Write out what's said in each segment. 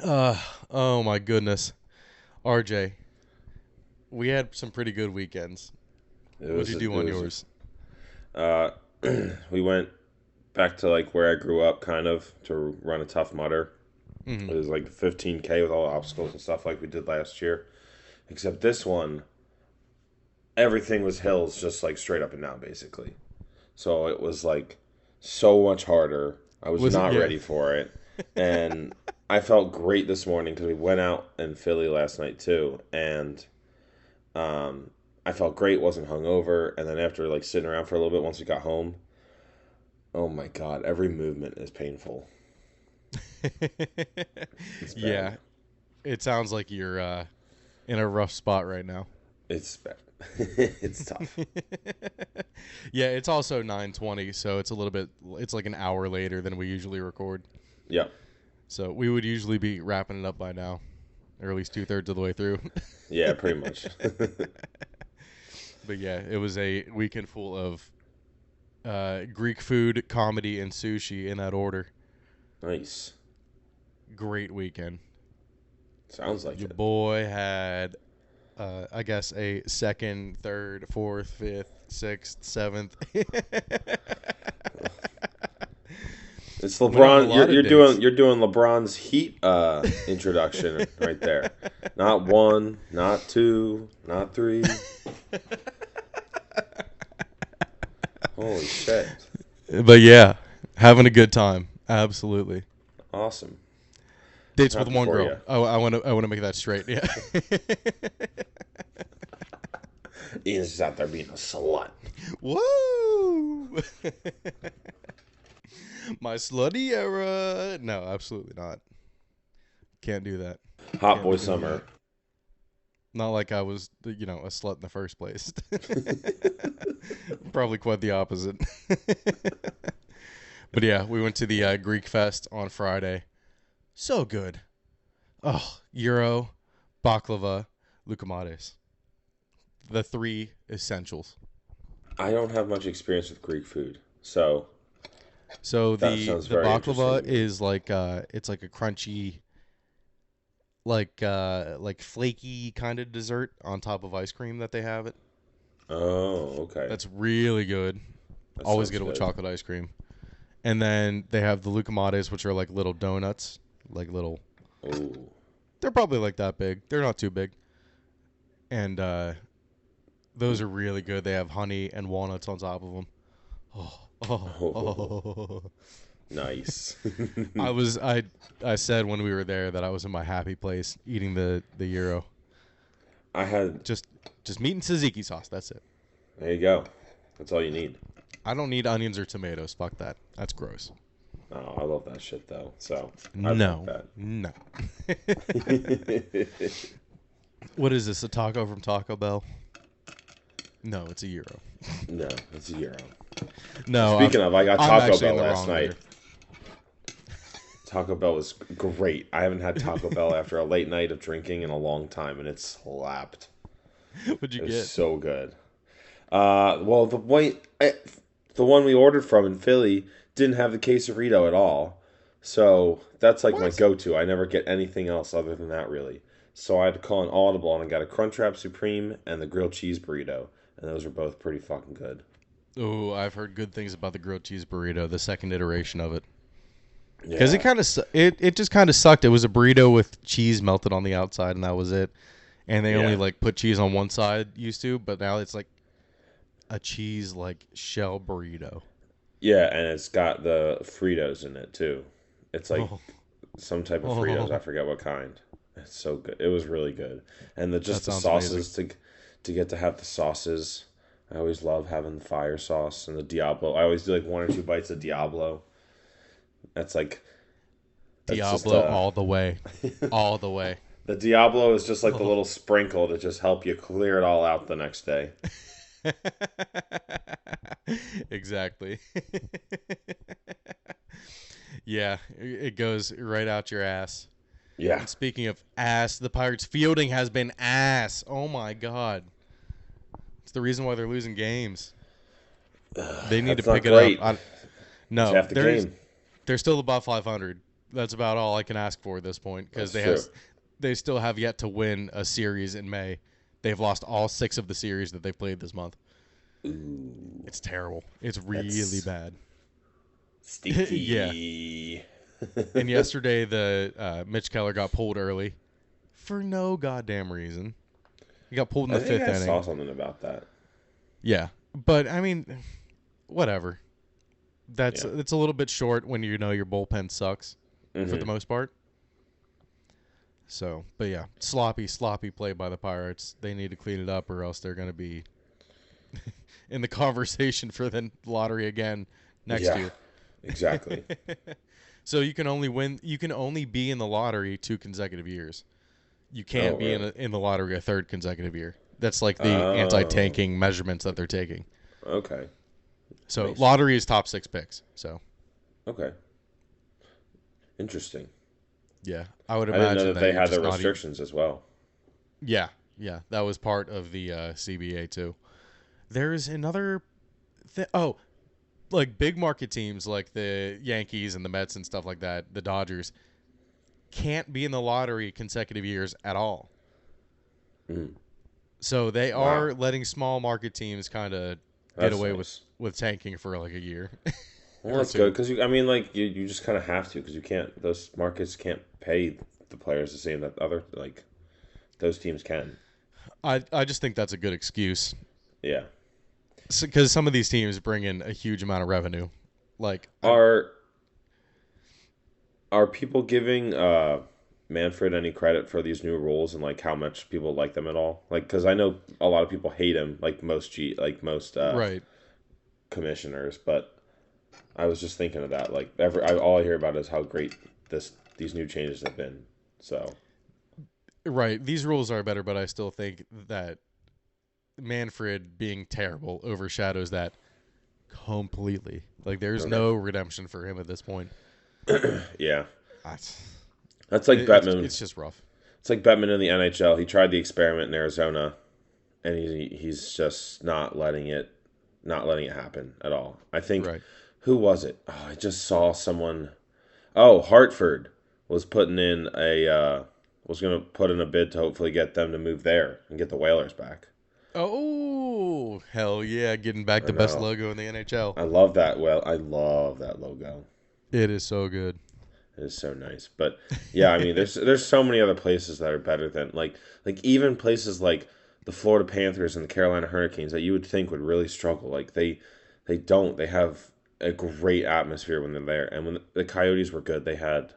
Oh my goodness. RJ, we had some pretty good weekends. It What'd was you it do on was yours? uh we went back to like where I grew up kind of to run a Tough Mudder. Hmm. It was like 15K with all the obstacles and stuff like we did last year. Except this one, everything was hills just like straight up and down basically. So it was like so much harder. I was Was it? not Yeah. ready for it. And I felt great this morning because we went out in Philly last night too, and Um, I felt great, wasn't hungover, and then after like sitting around for a little bit once we got home, oh my god, every movement is painful. It's bad. Yeah. It sounds like you're in a rough spot right now. It's bad. It's tough. Yeah, it's also 9:20, so it's like an hour later than we usually record. Yeah, So we would usually be wrapping it up by now, or at least 2/3 of the way through. yeah, pretty much. But yeah, it was a weekend full of Greek food, comedy, and sushi in that order. Nice. Great weekend. Sounds like Your it. boy had, I guess, a second, third, fourth, fifth, sixth, seventh. It's Went on a LeBron. You're lot of you're dates. doing you're doing LeBron's Heat introduction right there. Not one, not two, not three. Holy shit! But yeah, having a good time. Absolutely. Awesome. I'm Dates with happy one for girl. you. Oh, I want to make that straight. Yeah. Ian's just out there being a slut. Woo! My slutty era. No, absolutely not. Can't do that. Hot Can't boy be doing summer. that. Not like I was, a slut in the first place. Probably quite the opposite. But yeah, we went to the Greek Fest on Friday. So good. Oh, Euro, baklava, loukoumades. The three essentials. I don't have much experience with Greek food, so So that the sounds the very interesting baklava to me. is like it's like a crunchy, like flaky kind of dessert on top of ice cream that they have it. Oh, okay. That's really good. That Always sounds get it with good. chocolate ice cream. And then they have the loukoumades, which are like little donuts, like little. Oh, They're probably like that big. They're not too big. And those are really good. They have honey and walnuts on top of them. Oh, oh, oh, oh. nice. I said when we were there that I was in my happy place eating the gyro. I had. Just just meat and tzatziki sauce. That's it. There you go. That's all you need. I don't need onions or tomatoes. Fuck that. That's gross. Oh, I love that shit though. So I'd like No, that. no. What is this? A taco from Taco Bell? No, it's a gyro. No, it's a euro. No, Speaking of, I got I'm Taco actually in Bell the last wrong night. here. Taco Bell was great. I haven't had Taco Bell after a late night of drinking in a long time, and it slapped. What'd you It was get? so good. Well, the one we ordered from in Philly didn't have the quesarito at all, so that's like my What? go-to. I never get anything else other than that, really. So I had to call an audible, and I got a Crunchwrap Supreme and the grilled cheese burrito, and those were both pretty fucking good. Oh, I've heard good things about the grilled cheese burrito, the second iteration of it. Because Yeah, it just kind of sucked. It was a burrito with cheese melted on the outside, and that was it. And they only yeah, like put cheese on one side used to, but now it's like a cheese like shell burrito. yeah, and it's got the Fritos in it too. It's like Oh, some type of Fritos. I oh, forget what kind. It's so good. It was really good, and the that just the sounds amazing. sauces to get to have the sauces. I always love having the fire sauce and the Diablo. I always do like one or two bites of Diablo. That's like that's just Diablo all the way, all the way. the Diablo is just like the Oh. little sprinkle to just help you clear it all out the next day. Exactly. Yeah, it goes right out your ass. Yeah, And speaking of ass, the Pirates' fielding has been ass. Oh my god. It's the reason why they're losing games. They need to that's not pick it up. great. It's No, half the game. they're still above 500. That's about all I can ask for at this point because That's true. they still have yet to win a series in May. They've lost all 6 of the series that they've played this month. Ooh, It's terrible. It's really that's bad. Yeah. stinky. And yesterday, the Mitch Keller got pulled early for no goddamn reason. He got pulled in I the think 5th I inning. saw something about that. Yeah, but I mean, whatever. Yeah. It's a little bit short when you know your bullpen sucks for the Mm-hmm. most part. So, but yeah, sloppy play by the Pirates. They need to clean it up, or else they're going to be in the conversation for the lottery again next Yeah, year. exactly. So you can only win. You can only be in the lottery 2 consecutive years. You Oh, can't be really? in the lottery a 3rd consecutive year. That's like the Oh, anti-tanking measurements that they're taking. okay. So Makes sense. lottery is top 6 picks. So Okay. Interesting. yeah, I would I didn't know imagine that that they you're had the just not even. restrictions as well. Yeah, yeah, that was part of the CBA too. There's another. Oh, like big market teams like the Yankees and the Mets and stuff like that. The Dodgers can't be in the lottery consecutive years at all. Mm. So they Wow. are letting small market teams kind of get That's away nice. with tanking for like a year Well, or that's good 2. because I mean, like you just kind of have to because you can't. Those markets can't pay the players the same that other like those teams can. I just think that's a good excuse Yeah. because some of these teams bring in a huge amount of revenue. Like Are are people giving Manfred any credit for these new rules and like how much people like them at all? Like, because I know a lot of people hate him, like most right. commissioners. But I was just thinking of that. Like, all I hear about is how great these new changes have been. So Right. These rules are better, but I still think that Manfred being terrible overshadows that completely. Like, there's okay, no redemption for him at this point. yeah, That's, that's like Bettman. it's just rough. It's like Bettman in the NHL. He tried the experiment in Arizona, and he's just not letting it happen at all. I think Right. who was it? Oh, I just saw someone. Oh, Hartford was putting in a was going to put in a bid to hopefully get them to move there and get the Whalers back. Oh, hell yeah. Getting back I the best know. logo in the NHL. I love that. Well, I love that logo. It is so good. It is so nice. But yeah, I mean, there's so many other places that are better than like even places like the Florida Panthers and the Carolina Hurricanes that you would think would really struggle. Like they don't. They have a great atmosphere when they're there. And when the Coyotes were good, they had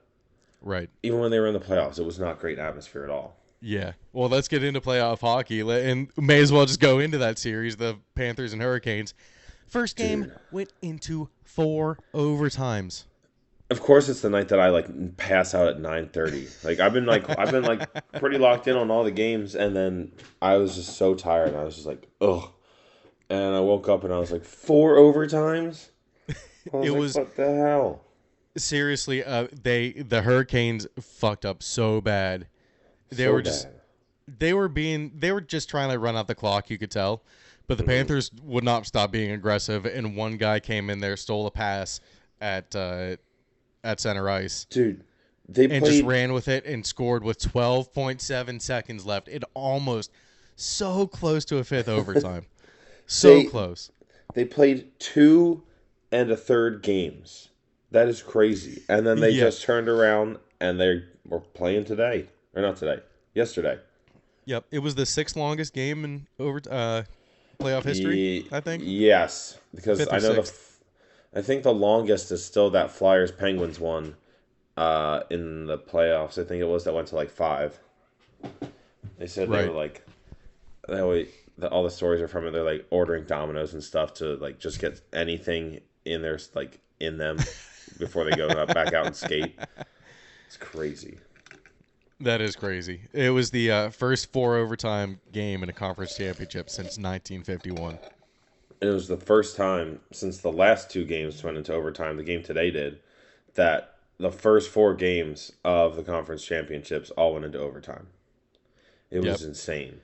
Right. even when they were in the playoffs, it was not great atmosphere at all. Yeah. Well, let's get into playoff hockey and may as well just go into that series, the Panthers and Hurricanes. First game Dude. went into 4 overtimes. Of course, it's the night that I like pass out at 9:30. Like I've been pretty locked in on all the games, and then I was just so tired. And I was just like, ugh. And I woke up and I was like, 4 overtimes. I was It like, was what the hell? seriously the Hurricanes fucked up so bad. They So were just bad. they were just trying to run out the clock, you could tell. But the Hmm. Panthers would not stop being aggressive, and one guy came in there, stole a pass at center ice, Dude, they and just played. ran with it and scored with 12.7 seconds left. It almost so close to a fifth overtime. So They close. they played two and a third games. That is crazy. And then they Yeah. just turned around and they were playing today, or not today, yesterday. Yep. It was the 6th longest game in playoff history, I think. Yes, because 5th or 6th. I think the longest is still that Flyers Penguins one in the playoffs. I think it was that went to like 5. They said they were Right. like that way. All the stories are from it. They're like ordering dominoes and stuff to like just get anything in there like in them before they go back out and skate. It's crazy. That is crazy. It was the first 4 overtime game in a conference championship since 1951. It was the first time since the last 2 games went into overtime. The game today did that. The first 4 games of the conference championships all went into overtime. It Yep. was insane.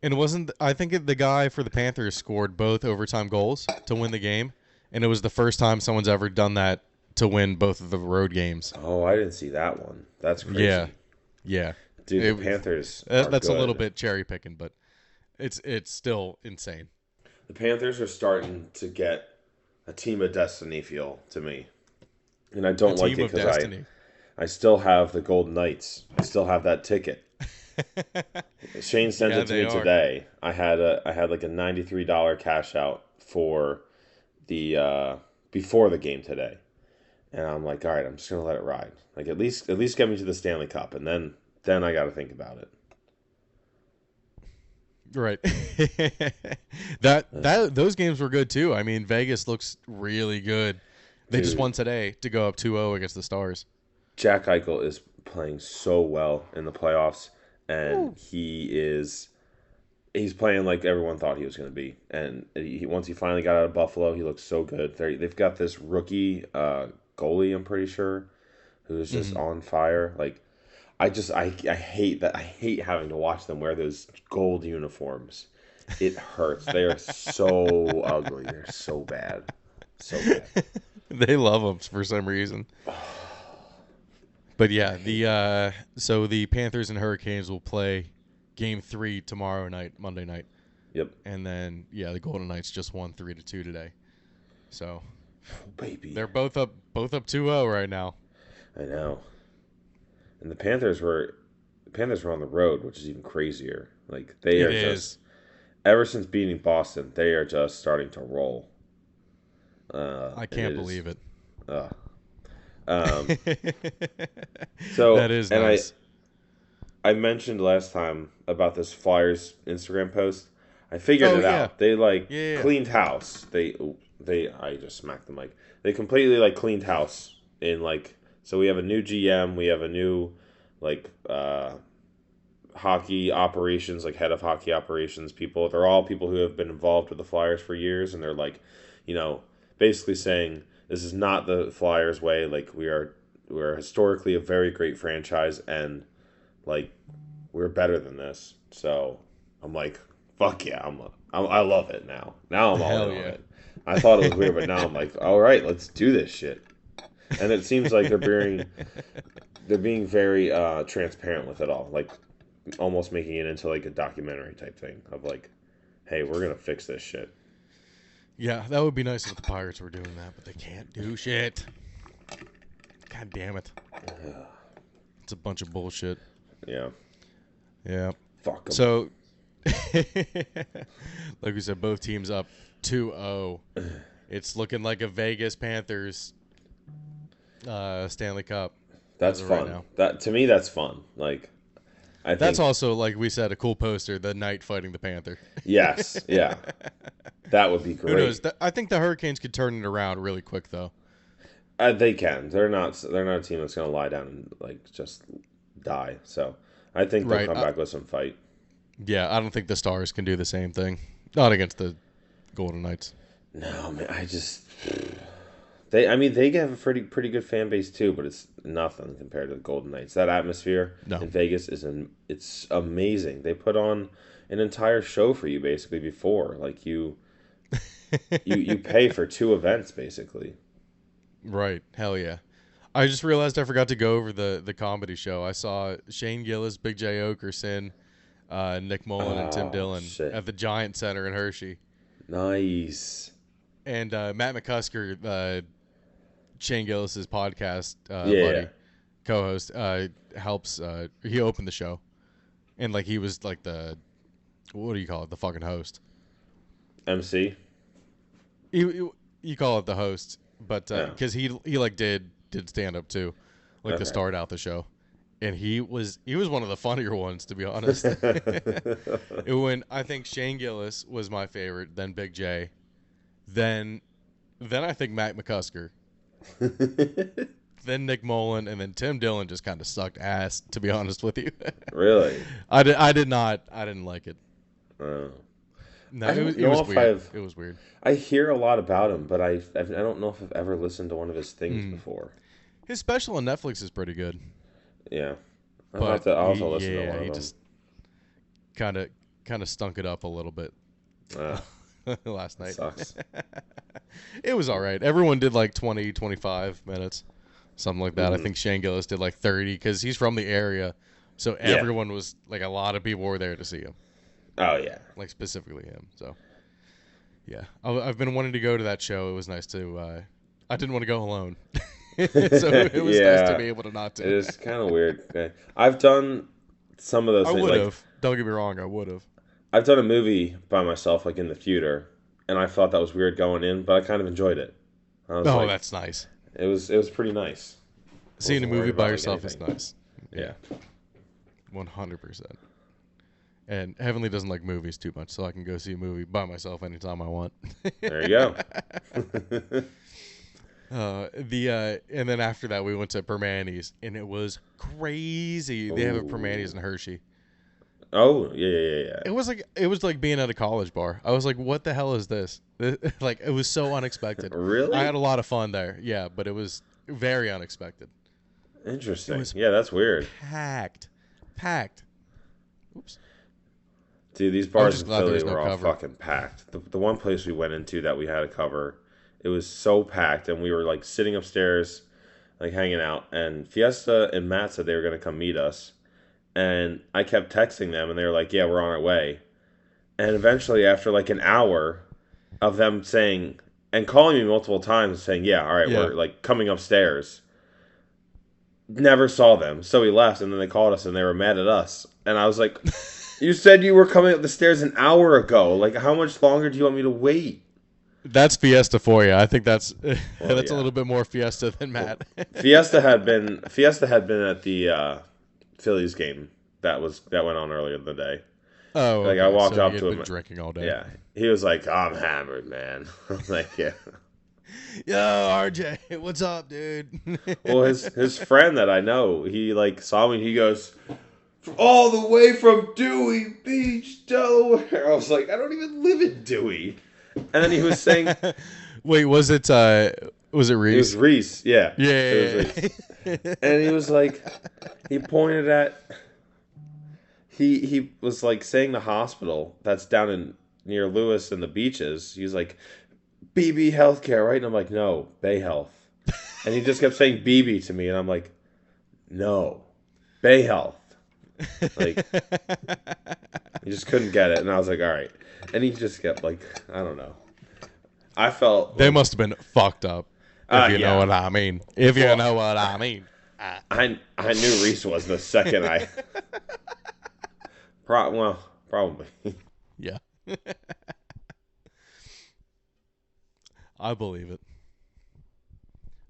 And it wasn't. I think the guy for the Panthers scored both overtime goals to win the game, and it was the first time someone's ever done that to win both of the road games. Oh, I didn't see that one. That's Yeah, crazy. yeah. Dude, the Panthers are That's a little good. bit cherry picking, but it's still insane. The Panthers are starting to get a team of destiny feel to me. And I A don't like team it of because destiny. I still have the Golden Knights. I still have that ticket. Shane sent Yeah, it to they me are. today. I had like a $93 cash out for the before the game today. And I'm like, all right, I'm just gonna let it ride. Like at least get me to the Stanley Cup, and then I got to think about it. Right. That those games were good too. I mean, Vegas looks really good. They just Dude, won today to go up 2-0 against the Stars. Jack Eichel is playing so well in the playoffs, and Woo. he's playing like everyone thought he was going to be. And once he finally got out of Buffalo, he looks so good. They've got this rookie goalie, I'm pretty sure, who's just Mhm. on fire. Like I hate that. I hate having to watch them wear those gold uniforms. It hurts. They are so ugly. They're so bad. So bad. They love them for some reason. But I yeah, hate the them. so the Panthers and Hurricanes will play game 3 tomorrow night, Monday night. Yep. And then yeah, the Golden Knights just won 3-2 today. So, Oh, baby. they're both up 2-0 right now. I know. And the Panthers were on the road, which is even crazier. Like they It are just is. ever since beating Boston, they are just starting to roll. I And can't it is believe it. uh um so That is and nice. I mentioned last time about this Flyers Instagram post. I figured Oh it yeah. out. They like Yeah, yeah. cleaned house. They I just smacked the mic. They completely like cleaned house in like so we have a new GM, we have a new like hockey operations, like head of hockey operations people. They're all people who have been involved with the Flyers for years, and they're like, you know, basically saying this is not the Flyers way. Like we're historically a very great franchise, and like we're better than this. So I'm like, fuck yeah, I love it now. Now I'm all in Hell on yeah. it. I thought it was weird, but now I'm like, all right, let's do this shit. And it seems like they're being very transparent with it all, like almost making it into like a documentary type thing of like, hey, we're gonna fix this shit. Yeah, that would be nice if the Pirates were doing that, but they can't do shit. God damn it. It's a bunch of bullshit. Yeah, Yeah. fuck them. So, like we said, both teams up 2-0. It's looking like a Vegas Panthers Stanley Cup That's as of right fun. now. That to me, that's fun. Like, I That's think also, like we said, a cool poster, the Knight fighting the Panther. yes, yeah, that would be Who knows? great. I think the Hurricanes could turn it around really quick, though. They can. They're not a team that's gonna lie down and like just die. So I think they'll Right. come back with some fight. Yeah, I don't think the Stars can do the same thing. Not against the Golden Knights. No, man, they. I mean, they have a pretty good fan base too, but it's nothing compared to the Golden Knights. That atmosphere No. in Vegas it's amazing. They put on an entire show for you basically before. Like you pay for two events basically. Right. Hell yeah. I just realized I forgot to go over the comedy show. I saw Shane Gillis, Big J Okerson, Nick Mullen, and Tim Oh Dillon shit! at the Giant Center in Hershey. Nice. And Matt McCusker, Shane Gillis's podcast Yeah. buddy, co-host, helps. He opened the show, and like he was like the what do you call it? The fucking host. MC. You call it the host, but Yeah. because he like did stand up too, like to Okay. start out the show, and he was one of the funnier ones to be honest. When I think Shane Gillis was my favorite, then Big J, then I think Matt McCusker, then Nick Mullen, and then Tim Dillon just kind of sucked ass to be honest with you. Really? I didn't like it. Uh, No, I don't it know was if weird. I've. It was weird. I hear a lot about him, but I don't know if I've ever listened to one of his things Mm. before. His special on Netflix is pretty good, Yeah, but I'll have to listen to one he of them. just kind of stunk it up a little bit. Uh, last That night. sucks. It was all right. Everyone did like 20, 25 minutes, something like that. I Mm-hmm. think Shane Gillis did like 30 because he's from the area. So Yeah. everyone was like, a lot of people were there to see him, Oh yeah. like specifically him. So yeah, I've been wanting to go to that show. It was nice to. I didn't want to go alone, so it was nice to Yeah. be able to not It to. is kind of weird. I've done some of those I things. would Like have. Don't get me wrong. I would have. I've done a movie by myself, like in the theater, and I thought that was weird going in, but I kind of enjoyed it. I was Oh, like, that's nice. it was pretty nice. Seeing a Wasn't movie worried by about, like, yourself is anything. nice. Yeah. 100%. And Heavenly doesn't like movies too much, so I can go see a movie by myself anytime I want. There you go. And then after that we went to Permanis, and it was crazy. They have a Permanis in Hershey. Oh yeah. It was like being at a college bar. I was like, what the hell is this? Like, it was so unexpected. Really? I had a lot of fun there. Yeah, but it was very unexpected. Interesting. It was Yeah, that's weird. Packed. Oops. Dude, these I'm bars just in glad there Philly was no were all cover. fucking packed. The one place we went into that we had to cover, it was so packed, and we were like sitting upstairs, like hanging out. And Fiesta and Matt said they were gonna come meet us, and I kept texting them, and they were like, "Yeah, we're on our way." And eventually, after like an hour of them saying and calling me multiple times, saying, "Yeah, all right, Yeah. we're like coming upstairs," never saw them, so we left, and then they called us, and they were mad at us, and I was like. You said you were coming up the stairs an hour ago. Like, how much longer do you want me to wait? That's Fiesta for you. I think that's Well, that's a yeah. little bit more Fiesta than Matt. Fiesta had been at the Phillies game that went on earlier in the day. Oh, Like, okay. I walked So up he to had him. been drinking all day. Yeah, he was like, "I'm hammered, man." I was like, "Yeah." Yo, RJ, what's up, dude? Well, his friend that I know, he like saw me. And he goes, all the way from Dewey Beach, Delaware. I was like, I don't even live in Dewey. And then he was saying, Wait, was it Reese? it was Reese, yeah. Yeah. It was Reese. And he was like, he pointed at, he was like saying the hospital that's down in near Lewis and the beaches. He was like, BB Healthcare, right? And I'm like, no, Bay Health. And he just kept saying BB to me, and I'm like, no, Bay Health. Like, he just couldn't get it, and I was like, all right. And he just kept like, I don't know. I felt They like, must have been fucked up, if you know yeah. what I mean. If you know what I mean. I knew Reese was the second I. Probably. Yeah. I believe it.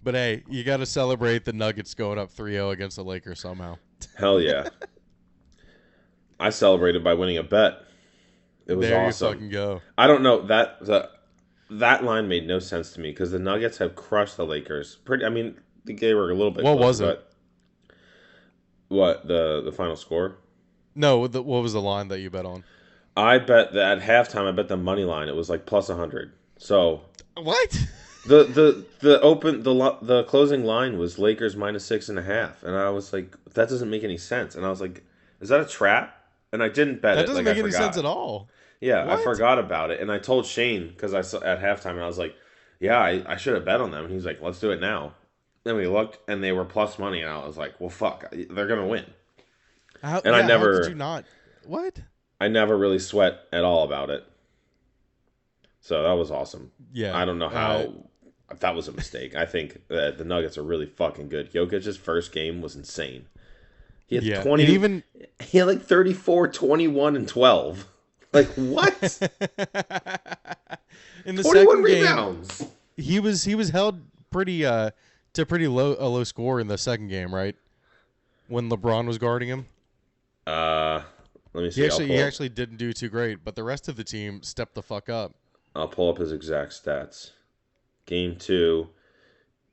But hey, you got to celebrate the Nuggets going up 3-0 against the Lakers somehow. Hell yeah. I celebrated by winning a bet. It was There awesome. you fucking go. I don't know that line made no sense to me because the Nuggets have crushed the Lakers. I mean, they were a little bit. What closer, was it? but what the final score? No, what was the line that you bet on? I bet that at halftime. I bet the money line. It was like plus 100. So What? the closing line was Lakers minus 6.5, and I was like, that doesn't make any sense. And I was like, is that a trap? And I didn't bet it. That doesn't like, make I any forgot. sense at all. Yeah, What? I forgot about it, and I told Shane because I saw at halftime, and I was like, yeah, I should have bet on them. And he's like, let's do it now. Then we looked, and they were plus money, and I was like, well, fuck, they're gonna win. How, And how could you not? What? I never really sweat at all about it. So that was awesome. Yeah. I don't know how that was a mistake. I think that the Nuggets are really fucking good. Jokic's first game was insane. He had 20. He had like 34, 21, and 12. Like what? In the 21 second rebounds. game, he was held pretty to pretty low score in the second game, right? When LeBron was guarding him. Let me see. He actually didn't do too great, but the rest of the team stepped the fuck up. I'll pull up his exact stats. Game 2,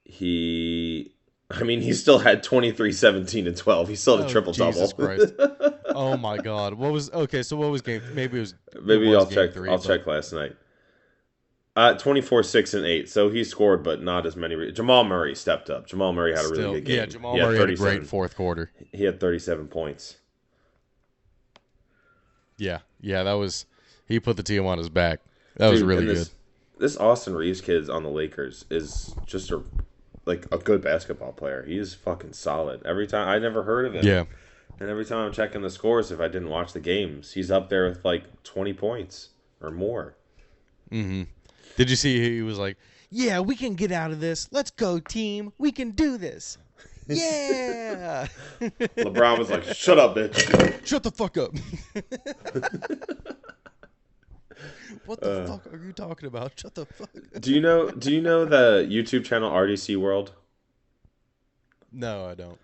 he still had 23, 17, and 12. He still had a triple-double. Jesus Christ. Oh, my God. What was game? Maybe I'll game check. 3, I'll check last night. 24, 6, and 8. So he scored, but not as many. Jamal Murray stepped up. Jamal Murray had a really good game. Yeah, Jamal Murray had a great fourth quarter. He had 37 points. Yeah, that was. He put the team on his back. That was Dude, really and good. this Austin Reeves kid on the Lakers is just a good basketball player. He is fucking solid. Every time I never heard of him, Yeah. and every time I'm checking the scores, if I didn't watch the games, he's up there with like 20 points or more. Mm-hmm. Did you see he was like, "Yeah, we can get out of this. Let's go, team. We can do this." Yeah. LeBron was like, "Shut up, bitch." Shut the fuck up. What the fuck are you talking about? Shut the fuck up. Do you know the YouTube channel RDC World? No, I don't.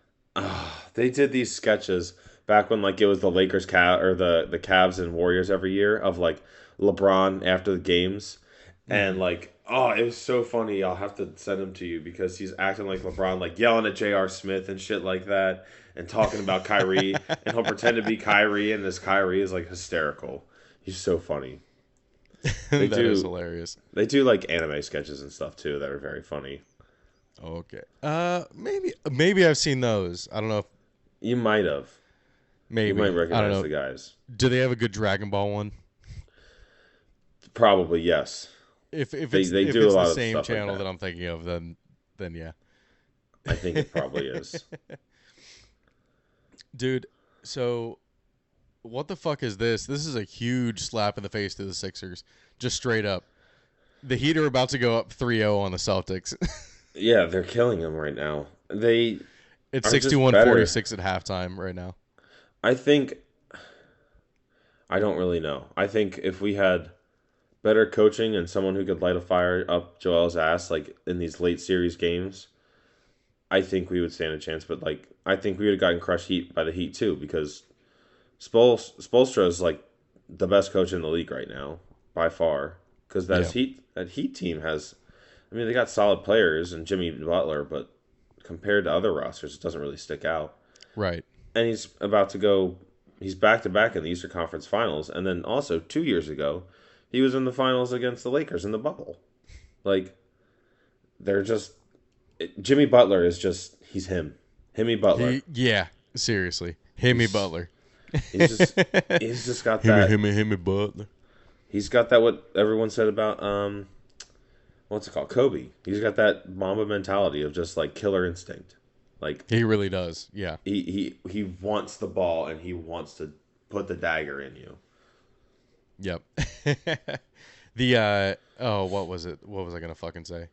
They did these sketches back when like it was the Lakers or the Cavs and Warriors every year of like LeBron after the games, and like it was so funny. I'll have to send him to you because he's acting like LeBron, like yelling at J.R. Smith and shit like that, and talking about Kyrie, and he'll pretend to be Kyrie, and this Kyrie is like hysterical. He's so funny. They That is do hilarious. they do like anime sketches and stuff too that are very funny. Okay. Maybe I've seen those. I don't know if You might have. You maybe. might I don't recognize know. the guys. Do they have a good Dragon Ball one? Probably yes. If if They it's they if do a it's the lot of same stuff like channel that. that I'm thinking of, then yeah. I think it probably is. Dude, so what the fuck is this? This is a huge slap in the face to the Sixers. Just straight up. The Heat are about to go up 3-0 on the Celtics. Yeah, they're killing them right now. They It's are just better. 61-46 at halftime right now. I think I don't really know. I think if we had better coaching and someone who could light a fire up Joel's ass like in these late series games, I think we would stand a chance. But like I think we would have gotten crushed heat by the Heat too because Spoelstra is like the best coach in the league right now by far because Yeah. that Heat team has. I mean, they got solid players and Jimmy Butler, but compared to other rosters, it doesn't really stick out. Right. And he's about to go. He's back to back in the Eastern Conference Finals, and then also 2 years ago, he was in the finals against the Lakers in the bubble. Like they're just Jimmy Butler is just he's Himmy Butler. Yeah, seriously. Himmy Butler. He's just he's just got that. Himmy Butler. He's got that what everyone said about what's it called? Kobe. He's got that Mamba mentality of just like killer instinct. Like He really does. Yeah. he wants the ball and he wants to put the dagger in you. Yep. What was it? What was I gonna fucking say?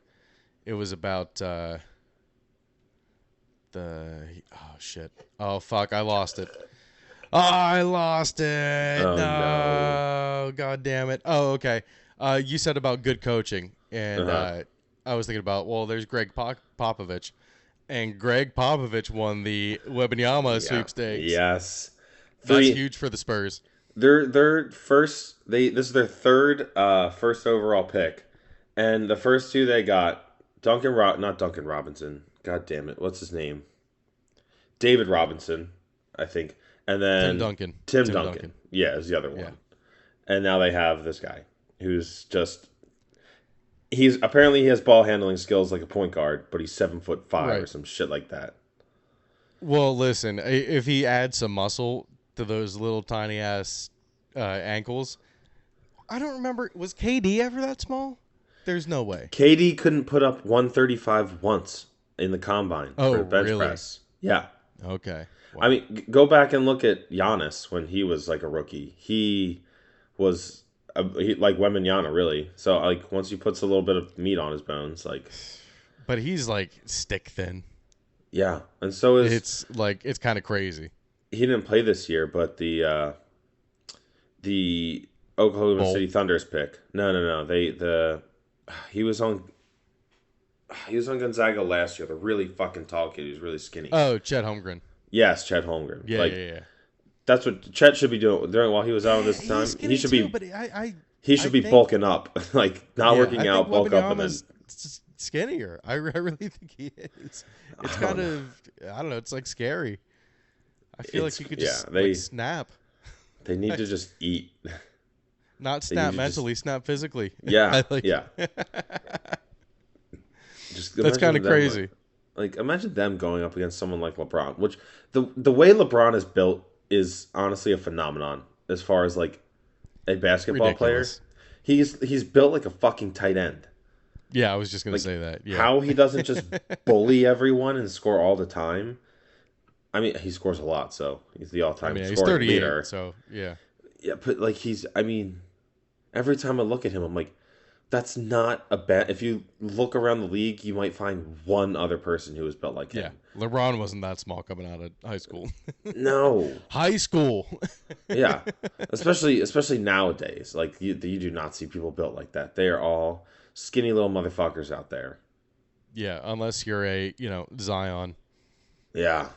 It was about oh shit. Oh fuck, I lost it. Oh, I lost it. Oh, No. God damn it. Oh, okay. You said about good coaching, and I was thinking about, well, there's Greg Popovich, and Greg Popovich won the Wembanyama sweepstakes. Yes. That's huge for the Spurs. Their first this is their third first overall pick. And the first two they got not Duncan Robinson. God damn it. What's his name? David Robinson, I think. And then Tim Duncan. Yeah, is the other one. Yeah. And now they have this guy who's just he has ball handling skills like a point guard, but he's 7'5" or some shit like that. Well, listen, if he adds some muscle to those little tiny ass ankles, I don't remember. Was KD ever that small? There's no way. KD couldn't put up 135 once in the combine for the bench press. Yeah. Okay. Wow. I mean, go back and look at Giannis when he was like a rookie. He was like Wembanyama, really. So like once he puts a little bit of meat on his bones, like. But he's like stick thin. Yeah, and so is it's kind of crazy. He didn't play this year, but the Oklahoma City Thunder's pick. No. He was on Gonzaga last year. The really fucking tall kid who's really skinny. Oh, Chet Holmgren. Yes, Chet Holmgren. Yeah, yeah. That's what Chet should be doing while he was out of this time. He should be. But he should be bulking up, like not working out, bulk up, and then skinnier. I really think he is. It's kind of I don't know. It's like scary. I feel like you could just snap. They need to just eat. Not snap mentally, snap physically. Yeah, yeah. That's kind of crazy. Like imagine them going up against someone like LeBron, which the way LeBron is built is honestly a phenomenon as far as like a basketball player. He's built like a fucking tight end. Yeah, I was just gonna Like say that. Yeah. how he doesn't just bully everyone and score all the time. I mean, he scores a lot, so he's the I all-time mean, he's scoring 38, leader. so yeah. Yeah, but like I mean, every time I look at him, I'm like, that's not a bad. If you look around the league, you might find one other person who is built like Yeah. him. LeBron wasn't that small coming out of high school. No. High school. Yeah, especially nowadays. Like you do not see people built like that. They are all skinny little motherfuckers out there. Yeah, unless you're a, Zion, Yeah,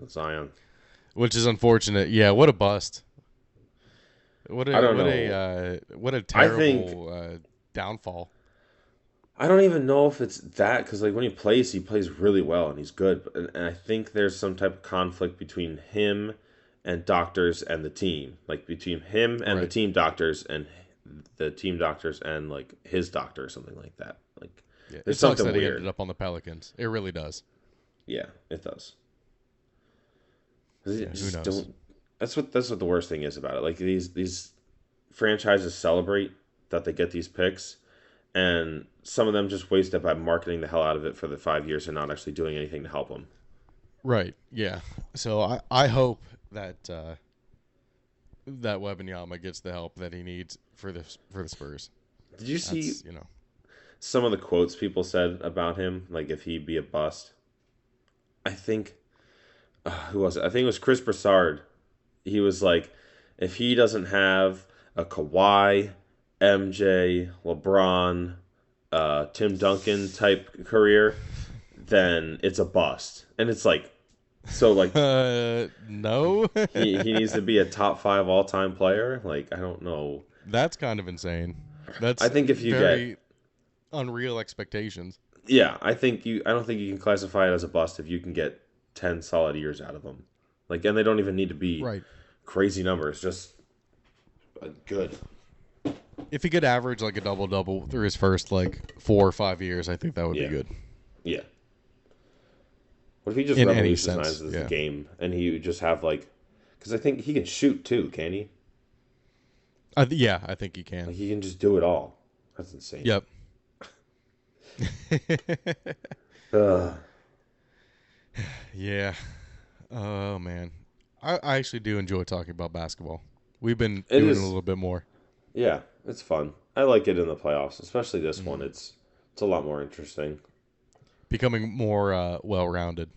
Zion. which is unfortunate. Yeah, what a bust. What I a don't what know. a I think terrible downfall. I don't even know if it's that because like when he plays really well and he's good. And I think there's some type of conflict between him and doctors and the team, like between him and the Right. team doctors and the team doctors and like his doctor or something like that. Like Yeah, it there's sucks something that he ended weird. up on the Pelicans. It really does. Yeah, it does. 'Cause Yeah, it who just knows? don't. That's what the worst thing is about it. Like these franchises celebrate that they get these picks, and some of them just waste it by marketing the hell out of it for the 5 years and not actually doing anything to help them. Right. Yeah. So I hope that that Wembanyama gets the help that he needs for the Spurs. Did you see That's some of the quotes people said about him? Like if he'd be a bust, I think who was it? I think it was Chris Broussard. He was like, if he doesn't have a Kawhi, MJ, LeBron, Tim Duncan type career, then it's a bust. And it's like, so like no. he needs to be a top 5 all time player. Like I don't know. That's kind of insane. I That's think if you very unreal expectations. I don't think you can classify it as a bust if you can get 10 solid years out of them. Like, and they don't even need to be Right. crazy numbers, just good. If he could average like a double through his first like 4 or 5 years, I think that would Yeah. be good. Yeah. What if he just In any sense, revolutionizes the yeah. game and he would just have like, because I think he can shoot too, can he? Yeah, I think he Like can. he can just do it all. That's insane. Yep. Ugh. Yeah. Oh man, I actually do enjoy talking about basketball. We've been It doing is. it a little bit more, Yeah, it's fun. I like it in the playoffs, especially this one. It's a lot more interesting. becoming more well-rounded.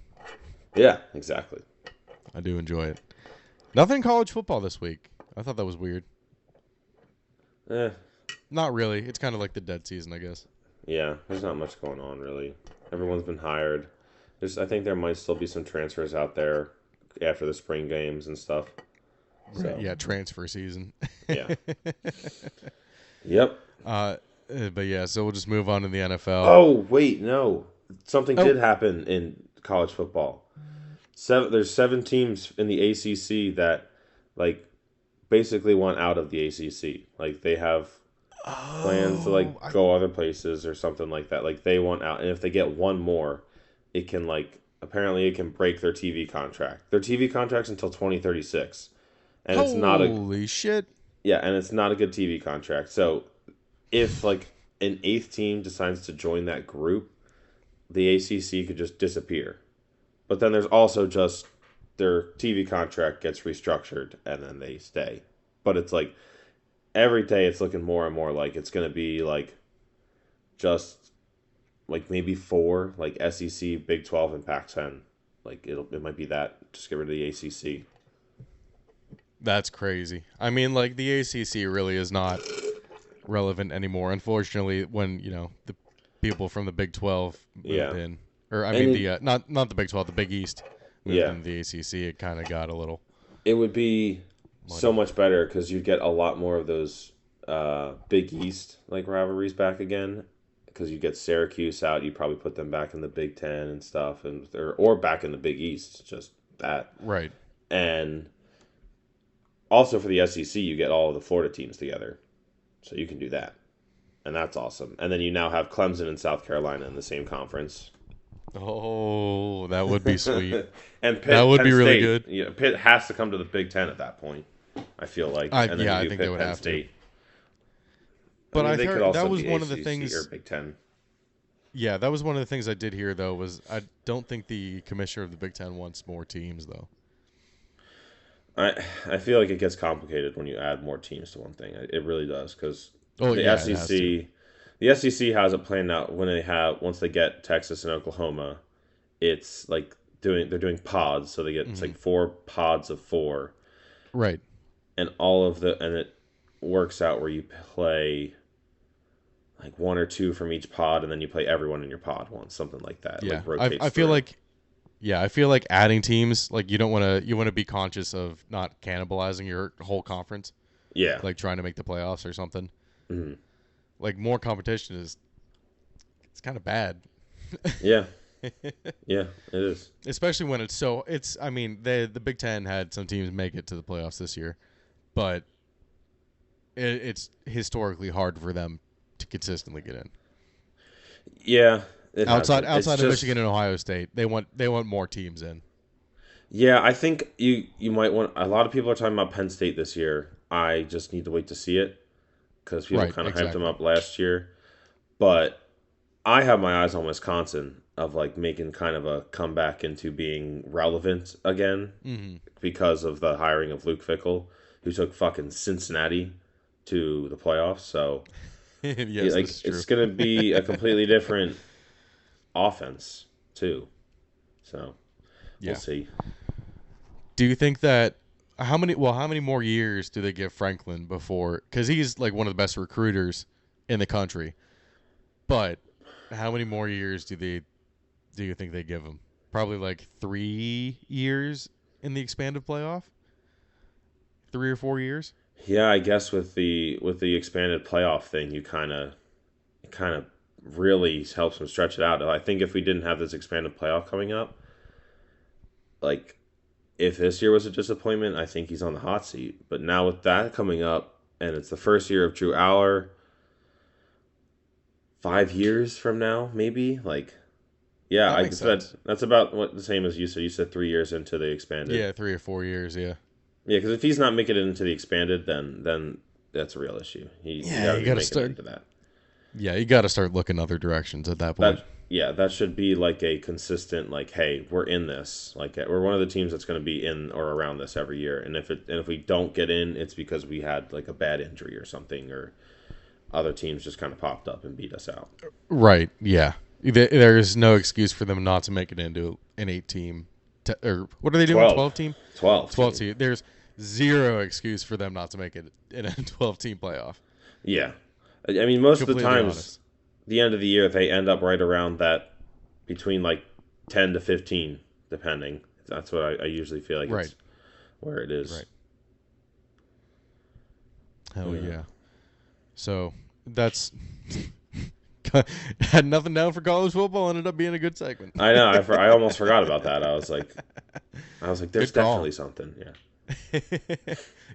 Yeah, exactly. I do enjoy it. Nothing college football this week. I thought that was weird. Eh, Not really. It's kind of like the dead season, I guess. yeah, there's not much going on really. Everyone's been hired. I think there might still be some transfers out there after the spring games and stuff. So, Yeah, transfer season. yeah. Yep. But yeah, so we'll just move on to the NFL. Oh, wait, no. Something Oh. did happen in college football. There's 7 teams in the ACC that, like, basically want out of the ACC. Like, they have plans to, like, go other places or something like that. Like, they want out. And if they get one more, it can, like, apparently it can break their TV contract. Their TV contract's until 2036. And it's not a... Holy shit. Yeah, and it's not a good TV contract. So if like an 8th team decides to join that group, the ACC could just disappear. But then there's also just their TV contract gets restructured and then they stay. But it's like every day it's looking more and more like it's going to be like just like maybe 4 like SEC, Big 12 and Pac-10. Like it might be that just get rid of the ACC. That's crazy. I mean, like, the ACC really is not relevant anymore. Unfortunately, when, the people from the Big 12 moved Yeah. in. Or, I And mean, not the Big 12, the Big East moved Yeah. into the ACC. It kind of got a little... It would be so much better because you'd get a lot more of those Big East like rivalries back again. Because you get Syracuse out, you probably put them back in the Big Ten and stuff, or back in the Big East, just that. Right. And also for the SEC, you get all of the Florida teams together, so you can do that, and that's awesome. And then you now have Clemson and South Carolina in the same conference. Oh, that would be sweet. And Pitt, That would Penn be really State. good. Yeah, Pitt has to come to the Big Ten at that point. I feel like. And then I you do think Pitt, they would Penn have to. State. I But mean, I they could heard that also was be one of the ACC or things. Big Ten. Yeah, that was one of the things I did hear though. Was I don't think the commissioner of the Big Ten wants more teams though. I feel like it gets complicated when you add more teams to one thing. It really does because Oh the yeah, it has to. SEC has it planned out when they have once they get Texas and Oklahoma, it's like they're doing pods, so they get it's Hmm. like 4 pods of 4, Right. and it works out where you play like 1 or 2 from each pod, and then you play everyone in your pod once, something like that. It Yeah. like I rotates feel through. like I feel like adding teams like you want to be conscious of not cannibalizing your whole conference, Yeah. like trying to make the playoffs or something. Hmm. Like more competition is it's kind of bad. Yeah. Yeah. It is. Especially when it's I mean the Big Ten had some teams make it to the playoffs this year, but it's historically hard for them to consistently get in. Yeah. It has Outside been. It's outside of Michigan just and Ohio State, they want more teams in. yeah. I think you might want. A lot of people are talking about Penn State this year. I just need to wait to see it because people Right, kind of hyped them exactly. up last year. But I have my eyes on Wisconsin of like making kind of a comeback into being relevant again Hmm. because of the hiring of Luke Fickell, who took fucking Cincinnati to the playoffs. So Yes, this is it's true. gonna be a completely different offense too. So we'll Yeah. see. Do you think that how many more years do they give Franklin before cuz he's like one of the best recruiters in the country. But how many more years do you think they give him? Probably like 3 years in the expanded playoff? 3 or 4 years? Yeah, I guess with the expanded playoff thing, you kind of really helps them stretch it out. I think if we didn't have this expanded playoff coming up, like if this year was a disappointment, I think he's on the hot seat. But now with that coming up, and it's the first year of Drew Aller, 5 years from now, maybe like yeah, That makes sense. that's about what the same as you said. You said 3 years into the expanded. Yeah, 3 or 4 years, yeah. Yeah, because if he's not making it into the expanded, then that's a real issue. You Yeah, got to you be got to making it start into that. Yeah, you got to start looking other directions at that point. That yeah, that should be like a consistent like, hey, we're in this. Like we're one of the teams that's going to be in or around this every year. And if we don't get in, it's because we had like a bad injury or something, or other teams just kind of popped up and beat us out. Right, yeah. There's no excuse for them not to make it into an 8 team or what are they doing? 12. 12 team? 12 12 team. team. There's zero excuse for them not to make it in a 12 team playoff. Yeah. I mean, most of the Completely times, honest. the end of the year, they end up right around that between like 10 to 15, depending. That's what I usually feel like Right. it's where it is. Right. Hell Yeah. yeah. So that's had nothing down for college football. Ended up being a good segment. I know. I almost forgot about that. I was like, there's Good call. definitely something.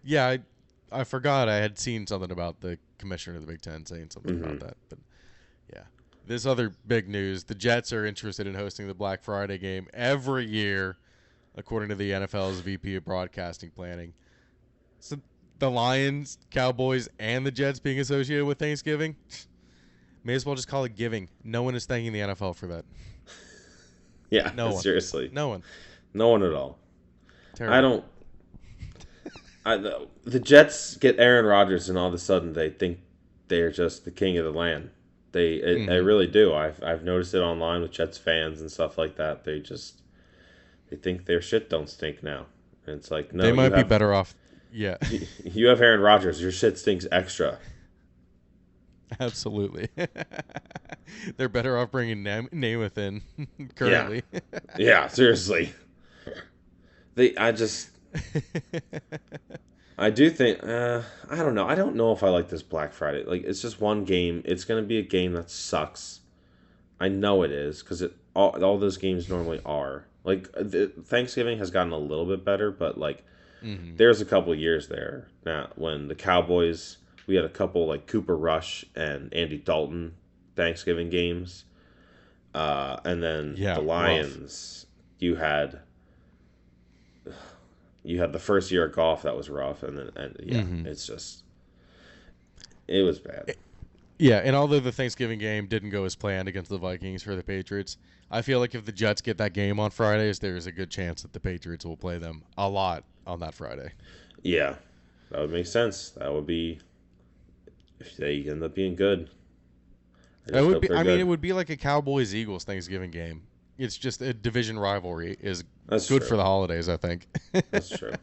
Yeah, I forgot I had seen something about the commissioner of the Big Ten saying something Yeah. about that. But yeah, this other big news: the Jets are interested in hosting the Black Friday game every year, according to the NFL's VP of Broadcasting Planning. So the Lions, Cowboys, and the Jets being associated with Thanksgiving, may as well just call it giving. No one is thanking the NFL for that. Yeah. No one. Seriously, No one. no one at all. I Terrible. don't. The Jets get Aaron Rodgers, and all of a sudden they think they're just the king of the land. I Mm-hmm. really do. I've noticed it online with Jets fans and stuff like that. They think their shit don't stink now. And it's like, They no, might be better off. Yeah, you have Aaron Rodgers. Your shit stinks extra. absolutely. They're better off bringing Namath in Yeah, currently. yeah. Seriously, I just I do think I don't know. I don't know if I like this Black Friday. Like it's just one game. It's gonna be a game that sucks. I know it is because all those games normally are. Like Thanksgiving has gotten a little bit better, but like Hmm. there's a couple years there now when the Cowboys we had a couple like Cooper Rush and Andy Dalton Thanksgiving games, and then the Yeah, rough. Lions you had the first year of golf that was rough, and then yeah, Hmm. it's just it was bad. Yeah, and although the Thanksgiving game didn't go as planned against the Vikings for the Patriots, I feel like if the Jets get that game on Fridays, there's a good chance that the Patriots will play them a lot on that Friday. Yeah, that would make sense. That would be if they end up being good. I It just would hope be. they're I mean, it good. would be like a Cowboys Eagles Thanksgiving game. It's just a division rivalry is That's good for true. the holidays. I think That's true.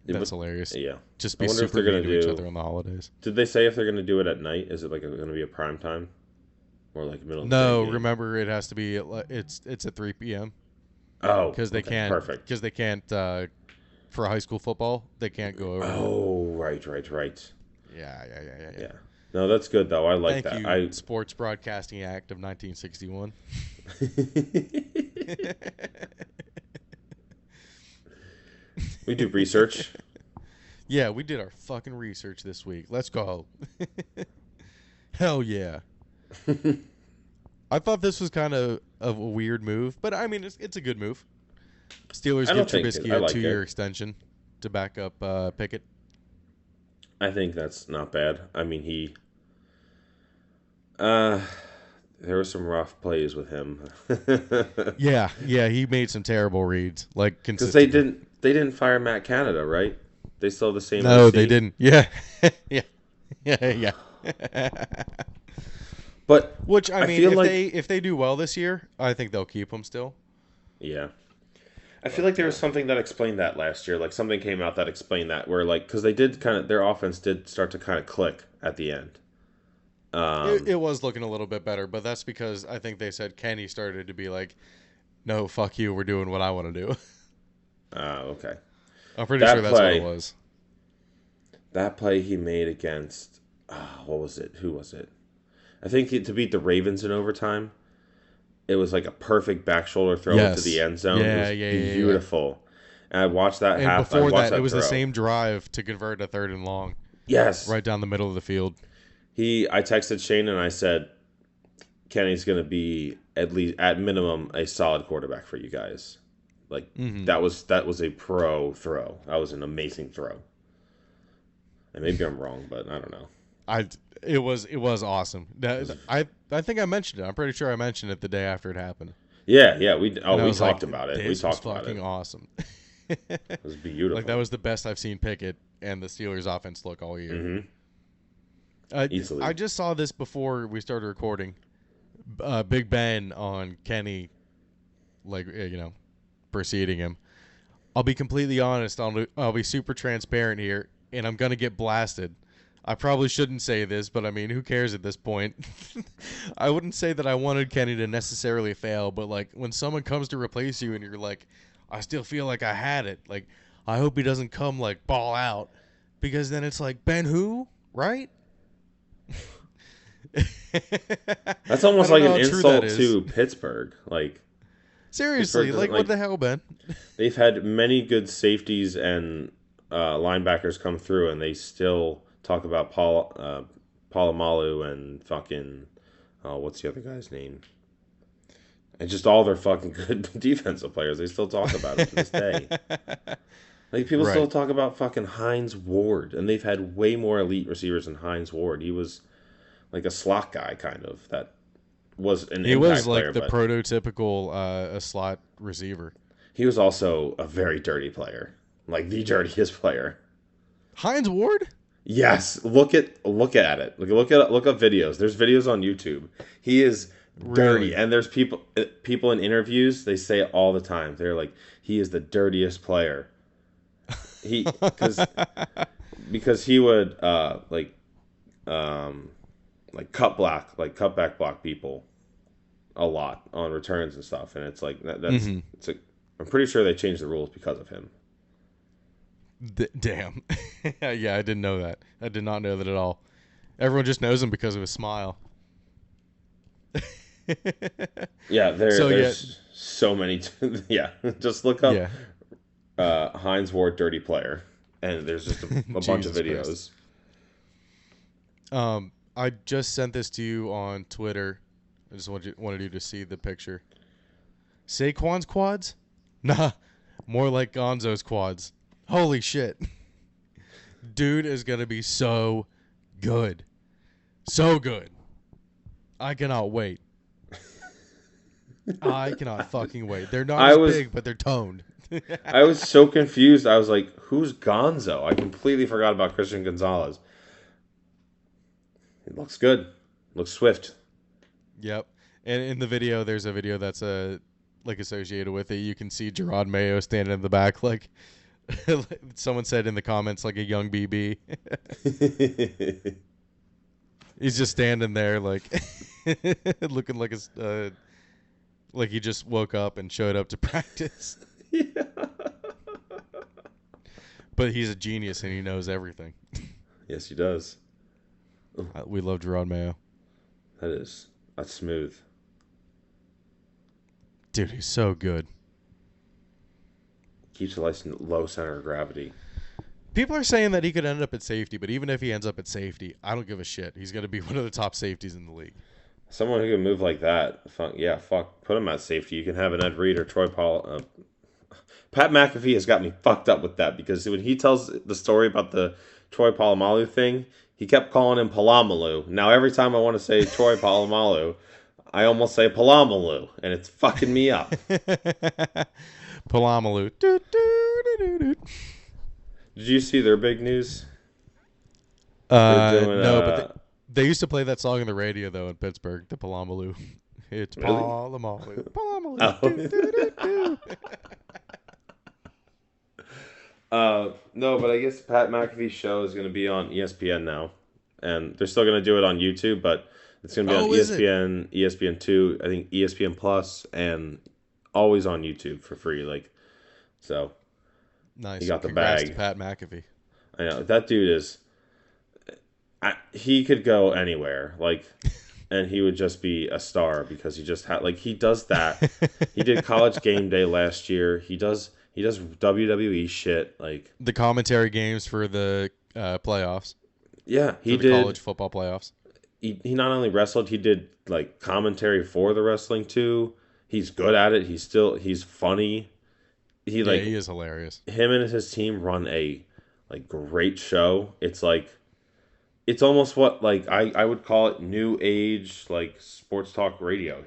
Yeah, that's hilarious. yeah. Just I be wonder if super they're mean gonna to each do. other on the holidays. Did they say if they're gonna do it at night? Is it like gonna be a prime time or like middle of the day No, game? remember it has to be. It's at 3 p.m. Oh, because they okay, can't perfect. for high school football they can't go over. Oh, right. Yeah. Yeah. No, that's good though. I like Thank that. you, Sports Broadcasting Act of 1961. We do research. Yeah, we did our fucking research this week. Let's go. Hell yeah. I thought this was kind of a weird move, but I mean, it's a good move. Steelers I give don't think Trubisky I a like 2-year it. extension to back up Pickett. I think that's not bad. I mean, uh, there were some rough plays with him. Yeah, he made some terrible reads, like Because they consistently. didn't fire Matt Canada, right? They still have the same No, they OC. didn't. Yeah, yeah, yeah. But Which I I mean, feel if like they do well this year, I think they'll keep him still. yeah, I feel like But there was something that explained that last year. Like something came out that explained that where like because they did kind of their offense did start to kind of click at the end. it Um. was looking a little bit better, but that's because I think they said Kenny started to be like, "No, fuck you, we're doing what I want to do." Okay. I'm pretty sure That that's what it play, was. that play he made against, what was it? Who was it? I think to beat the Ravens in overtime. It was like a perfect back shoulder throw into the Yes. end zone. It Yeah, was yeah, yeah, yeah. beautiful. And I watched that And half. I before watched that, it that was the throw. same drive to convert a third and long, Yes, right down the middle of the field. I texted Shane and I said Kenny's going to be at least at minimum a solid quarterback for you guys. Like Hmm that was a pro throw. That was an amazing throw. And maybe I'm wrong, but I don't know. It was awesome. It was, I think I mentioned it. I'm pretty sure I mentioned it the day after it happened. yeah. And I We was like, talked about it. We this was talked about fucking it. awesome. It was Like that beautiful. was the best I've seen Pickett and the Steelers offense look all year. Hmm. I Easily. just saw this before we started recording. Big Ben on Kenny, like preceding him. I'll be completely honest. I'll be super transparent here, and I'm gonna get blasted. I probably shouldn't say this, but I mean, who cares at this point? I wouldn't say that I wanted Kenny to necessarily fail, but like when someone comes to replace you and you're like, I still feel like I had it. Like, I hope he doesn't come like ball out, because then it's like Ben who, right? That's I almost don't like know an how true that insult is. to Pittsburgh. Like Seriously, Pittsburgh doesn't like what like the hell, Ben? they've had many good safeties and linebackers come through, and they still talk about Palomalu and fucking what's the other guy's name? And just all their fucking good defensive players. They still talk about them to this day. Like people still Right. talk about fucking Hines Ward, and they've had way more elite receivers than Hines Ward. He was like a slot guy, kind of that was an He was impact like player, the but prototypical a slot receiver. he was also a very dirty player, like the dirtiest player. Hines Ward? Yes, look at it. Look up videos. There's videos on YouTube. He is dirty, Really? and there's people in interviews. They say it all the time. They're like, he is the dirtiest player. He because he would um cut back block people a lot on returns and stuff, and it's like that's hmm it's a. I'm pretty sure they changed the rules because of him. Damn. Yeah, I didn't know that. I did not know that at all. Everyone just knows him because of his smile. Yeah, So yeah, there's so many. Yeah, just look up yeah. Heinz Ward dirty player, and there's just a bunch of Jesus Christ. videos. I just sent this to you on Twitter. I just wanted you to see the picture. Saquon's quads? Nah, more like Gonzo's quads. Holy shit. Dude is going to be so good. So good. I cannot wait. I cannot fucking wait. They're not I as was big, but they're toned. I was so confused. I was like, "Who's Gonzo?" I completely forgot about Christian Gonzalez. It looks good. Looks swift. Yep. And in the video, there's a video that's like associated with it. You can see Gerard Mayo standing in the back, like someone said in the comments, like a young BB. He's just standing there, like looking like he just woke up and showed up to practice. Yeah. But he's a genius and he knows everything. Yes, he does. We love Gerard Mayo. That's smooth. Dude, he's so good. Keeps a nice low center of gravity. People are saying that he could end up at safety, but even if he ends up at safety, I don't give a shit. He's going to be one of the top safeties in the league. Someone who can move like that, fuck, put him at safety. You can have an Ed Reed or Troy Paul. Pat McAfee has got me fucked up with that because when he tells the story about the Troy Polamalu thing, he kept calling him Palamalu. Now every time I want to say Troy Polamalu, I almost say Palamalu, and it's fucking me up. Palamalu. Did you see their big news? No, but they used to play that song on the radio, though, in Pittsburgh, the Palamalu. It's really? Palamalu. Palamalu. Oh. No, but I guess Pat McAfee's show is going to be on ESPN now. And they're still going to do it on YouTube, but it's going to be on ESPN, ESPN2, I think ESPN Plus, and always on YouTube for free. So Nice. He got the Congrats bag. to Pat McAfee. I know that dude is. He could go anywhere, and he would just be a star because he just had he does that. He did College Game Day last year. He does WWE shit the commentary games for the playoffs. Yeah, he for the did college football playoffs. He not only wrestled, he did commentary for the wrestling too. He's good at it. He's funny. He is hilarious. Him and his team run a great show. It's almost what I would call it new age sports talk radio.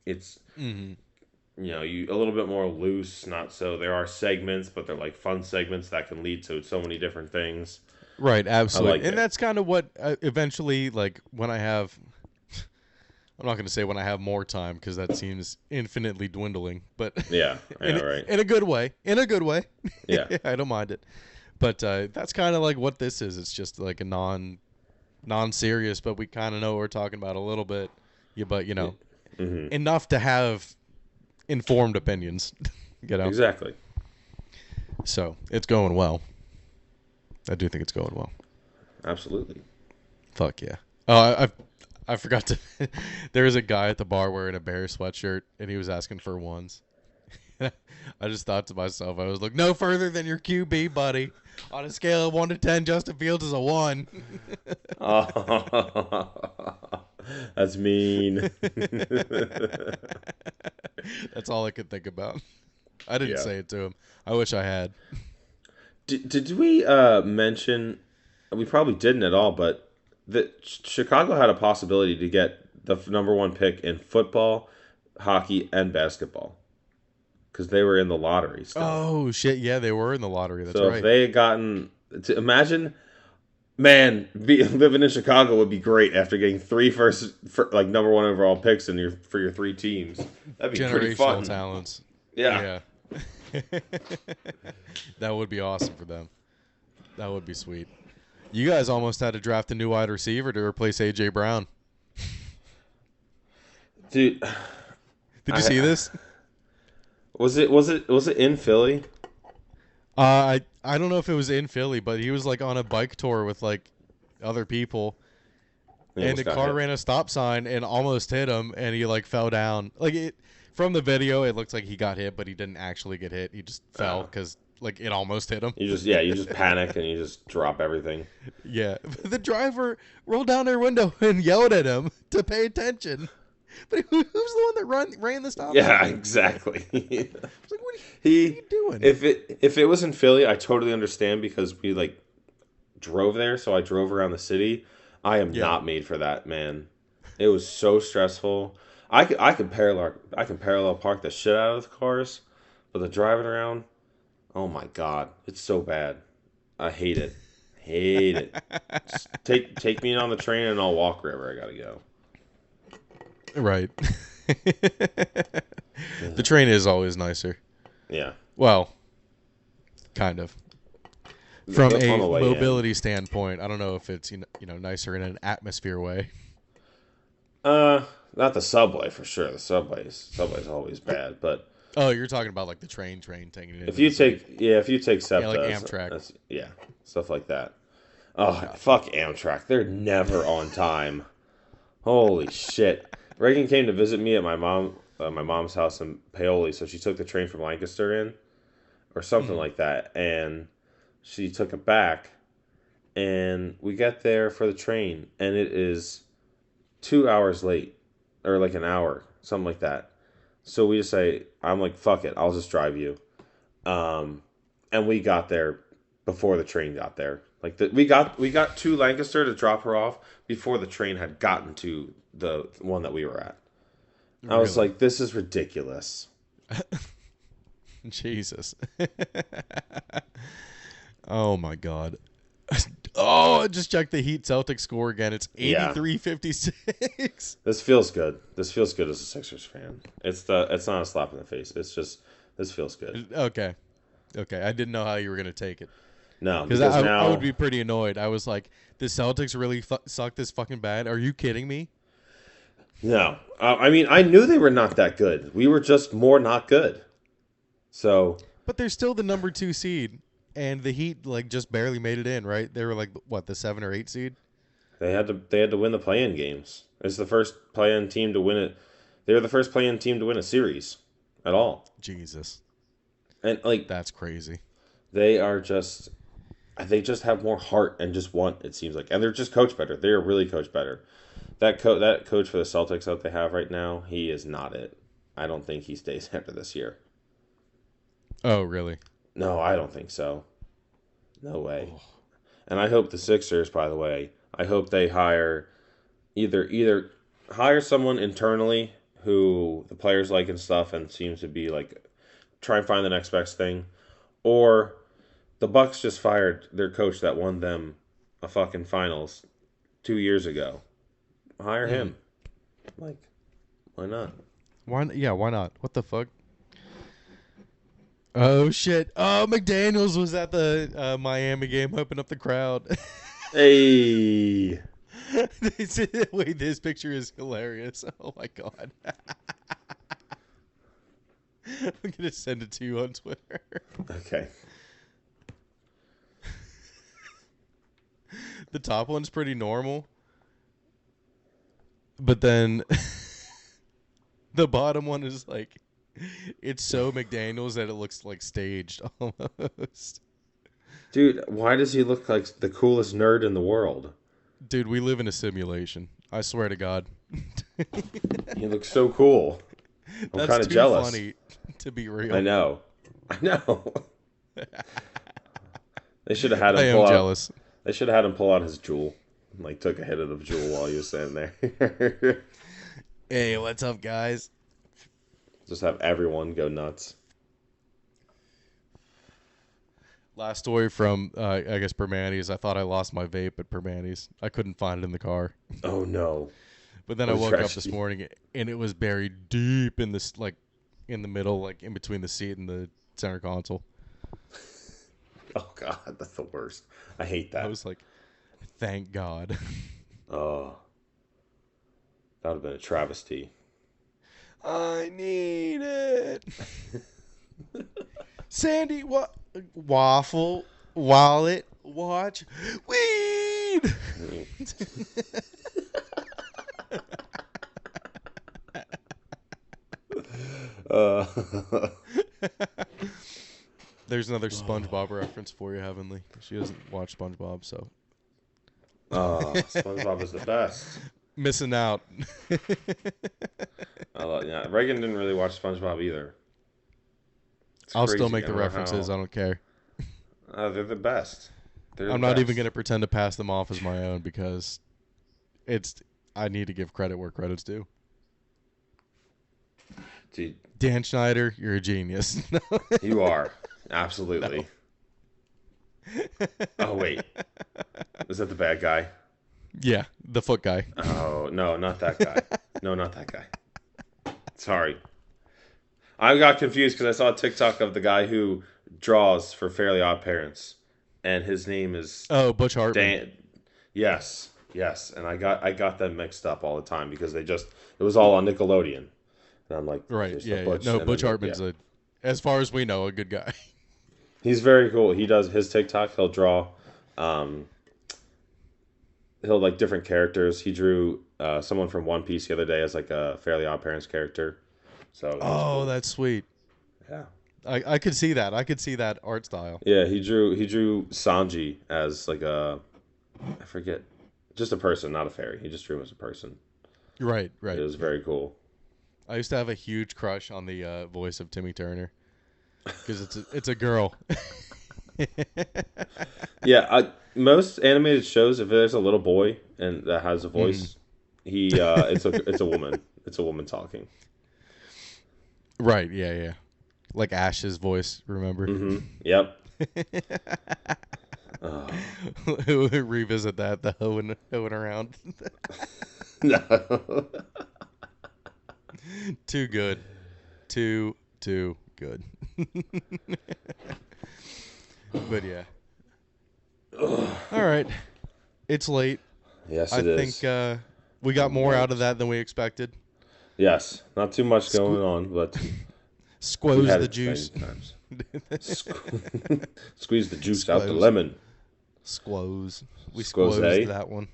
It's you a little bit more loose, not so there are segments, but they're fun segments that can lead to so many different things. Right, absolutely. And that's kind of what eventually when I have I'm not going to say when I have more time because that seems infinitely dwindling, but yeah, I know, right. In a good way. In a good way. Yeah. I don't mind it. But that's kind of what this is. It's just a non-serious, but we kind of know what we're talking about a little bit. Yeah, but enough to have informed opinions. Exactly. So it's going well. I do think it's going well. Absolutely. Fuck yeah. Oh, I forgot to. There was a guy at the bar wearing a Bears sweatshirt, and he was asking for ones. I just thought to myself, I was like, no further than your QB, buddy. On a scale of 1 to 10, Justin Fields is a 1. Oh, that's mean. That's all I could think about. I didn't say it to him. I wish I had. Did we mention? We probably didn't at all, but that Chicago had a possibility to get the number 1 pick in football, hockey, and basketball. Because they were in the lottery still. Oh, shit. Yeah, they were in the lottery. That's so right. If they had gotten... Imagine... Man, living in Chicago would be great after getting 3 number 1 overall picks for your 3 teams. That'd be pretty fun. Generational talents. Yeah. That would be awesome for them. That would be sweet. You guys almost had to draft a new wide receiver to replace A.J. Brown. Dude. Did you see this? Was it in Philly? I don't know if it was in Philly, but he was on a bike tour with other people, and the car ran a stop sign and almost hit him, and he fell down. From the video, it looks like he got hit, but he didn't actually get hit. He just fell because it almost hit him. You just panic and you just drop everything. Yeah, the driver rolled down their window and yelled at him to pay attention. But who's the one that ran the stop? Yeah, exactly. I was what are you doing? If it was in Philly, I totally understand because we drove there, so I drove around the city. I am Yeah. not made for that, man. It was so stressful. I can parallel park the shit out of the cars, but the driving around, oh my god, it's so bad. I hate it. Hate it. Just take me on the train and I'll walk wherever I gotta go. Right. The train is always nicer. Yeah. Well, kind of. From On a the way in. mobility standpoint, I don't know if it's nicer in an atmosphere way. Uh, Not the subway for sure. The subway's always bad, but Oh, you're talking about like the train taking it if into you the city. take Yeah, like SEPTA, Amtrak. yeah, stuff like that. Oh, Gotcha. fuck Amtrak. They're never on time. Holy shit. Reagan came to visit me at my mom's house in Paoli, so she took the train from Lancaster in, or something Mhm. like that, and she took it back, and we get there for the train, and it is 2 hours late, or like an hour, something like that. So we just say, I'm like, fuck it, I'll just drive you. Um, and we got there before the train got there. Like we got to Lancaster to drop her off before the train had gotten to the one that we were at. I was Really? like, this is ridiculous. Jesus. Oh my god. Oh, I just checked the Heat Celtics score again. It's Yeah, 83-56. this feels good. This feels good as a Sixers fan. It's not a slap in the face. It's just this feels good. Okay. Okay. I didn't know how you were going to take it. No, Because because I would now be pretty annoyed. I was like, the Celtics really suck this fucking bad? Are you kidding me? no. I mean, I knew they were not that good. We were just more not good. So But they're still the number 2 seed. And the Heat like just barely made it in, right? They were like what, the 7 or 8 seed? they had to win the play-in games. It's the first play-in team to win it. They were the first play-in team to win a series at all. Jesus. And like That's crazy. they are just they just have more heart and just want, it seems like. And they're just coached better. They are really coached better. That coach for the Celtics that they have right now, he is not it. I don't think he stays after this year. Oh, really? No, I don't think so. No way. Oh. And I hope the Sixers, by the way, I hope they hire either hire someone internally who the players like and stuff and seems to be like try and find the next best thing, or the Bucks just fired their coach that won them a fucking finals 2 years ago. Hire Mm. him. Like, why not? Yeah, why not? What the fuck? Oh shit! Oh, McDaniels was at the Miami game, hyping up the crowd. Hey. Wait, this picture is hilarious. Oh my god! I'm gonna send it to you on Twitter. Okay. The top one's pretty normal, but then the bottom one is like, it's so McDaniels that it looks like staged almost. Dude, why does he look like the coolest nerd in the world? Dude, we live in a simulation. I swear to God. He looks so cool. I'm That's kind of too jealous. funny to be real. I know. I know. They should have had I him am pull out. jealous. They should have had him pull out his jewel. Like took a hit of the jewel while he was standing there. Hey, what's up, guys? Just have everyone go nuts. Last story from, I guess, Permanis. I thought I lost my vape at Permanis. I couldn't find it in the car. Oh no. But then What I a woke up this tragedy. morning and it was buried deep in this, like, in the middle, like in between the seat and the center console. Oh god, that's the worst. I hate I that. was like, thank God. Oh, that would have been a travesty. I need it. Sandy, what? Waffle, wallet, watch, weed. Uh, There's another SpongeBob reference for you, Heavenly. She doesn't watch SpongeBob, so SpongeBob is the best. missing out. Yeah, Reagan didn't really watch SpongeBob either. It's I'll still crazy. make I the don't know references. how. I don't care. They're the best. They're the I'm not even best. going to pretend to pass them off as my own because I need to give credit where credit's due. Dude, Dan Schneider, you're a genius. you are. No. Absolutely. Oh, wait. Is that the bad guy? Yeah, the foot guy. Oh, no, not that guy. No, not that guy. Sorry. I got confused because I saw a TikTok of the guy who draws for Fairly Odd Parents, and his name is Oh, Butch Hartman. Dan. Yes, yes, and I got them mixed up all the time because it was all on Nickelodeon, and I'm like, Right, there's yeah, the yeah. Butch. No, And Butch then Hartman's as far as we know, a good guy. he's very cool. He does his TikTok. He'll draw, um, he'll like different characters. He drew someone from One Piece the other day as like a Fairly Odd Parents character. So he's Oh, cool. that's sweet. Yeah. I could see that. I could see that art style. Yeah, he drew Sanji as like I forget, just a person, not a fairy. He just drew him as a person. Right, It right. was very cool. I used to have a huge crush on the voice of Timmy Turner because it's a girl. Yeah, most animated shows, if there's a little boy and that has a Mm. voice, it's a woman. It's a woman talking. Right, yeah, yeah. Like Ash's voice, remember? Mm-hmm. Yep. Oh. Revisit that, the hoeing around. No. Too good. Too good. But yeah. All right. It's late. Yes, I it is. think we got more out of that than we expected. Yes, not too much going on, but we Squoze had the it many juice. times. Squeeze the juice out the Squoze. lemon. Squoze. We Squoze. squozed that one.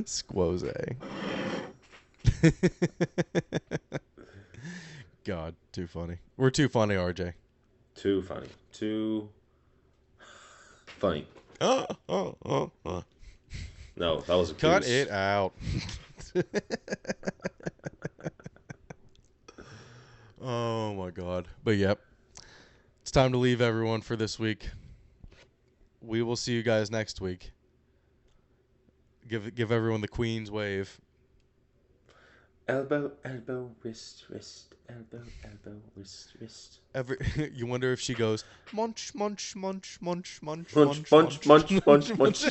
Squoze. God, too funny. We're too funny, RJ. Too funny. Too funny. No, that was a Cut goose. it out. Oh my God. But yep. It's time to leave everyone for this week. We will see you guys next week. Give everyone the Queen's wave. Elbow, elbow, wrist, wrist, elbow, elbow, wrist, wrist. You wonder if she goes munch, munch, munch, munch, munch, Munch, munch, munch, munch, munch.